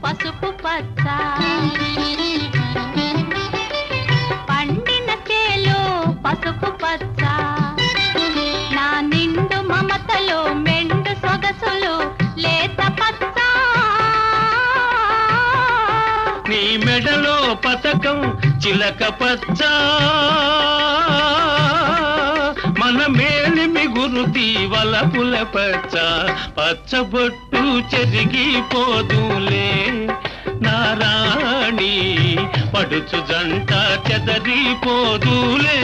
పసుపు పచ్చ పండిన చేలో పసుపు పచ్చ నా నిండు మమతలో మెండు సొగసులు లేత పచ్చ నీ మెడలో పతకం చిలక పచ్చ మన మేలిమి గురుతి వలపుల పచ్చ పచ్చబొట్టు చెరిగిపోదులే నారాణి పడుచు జంట చెదరిపోదులే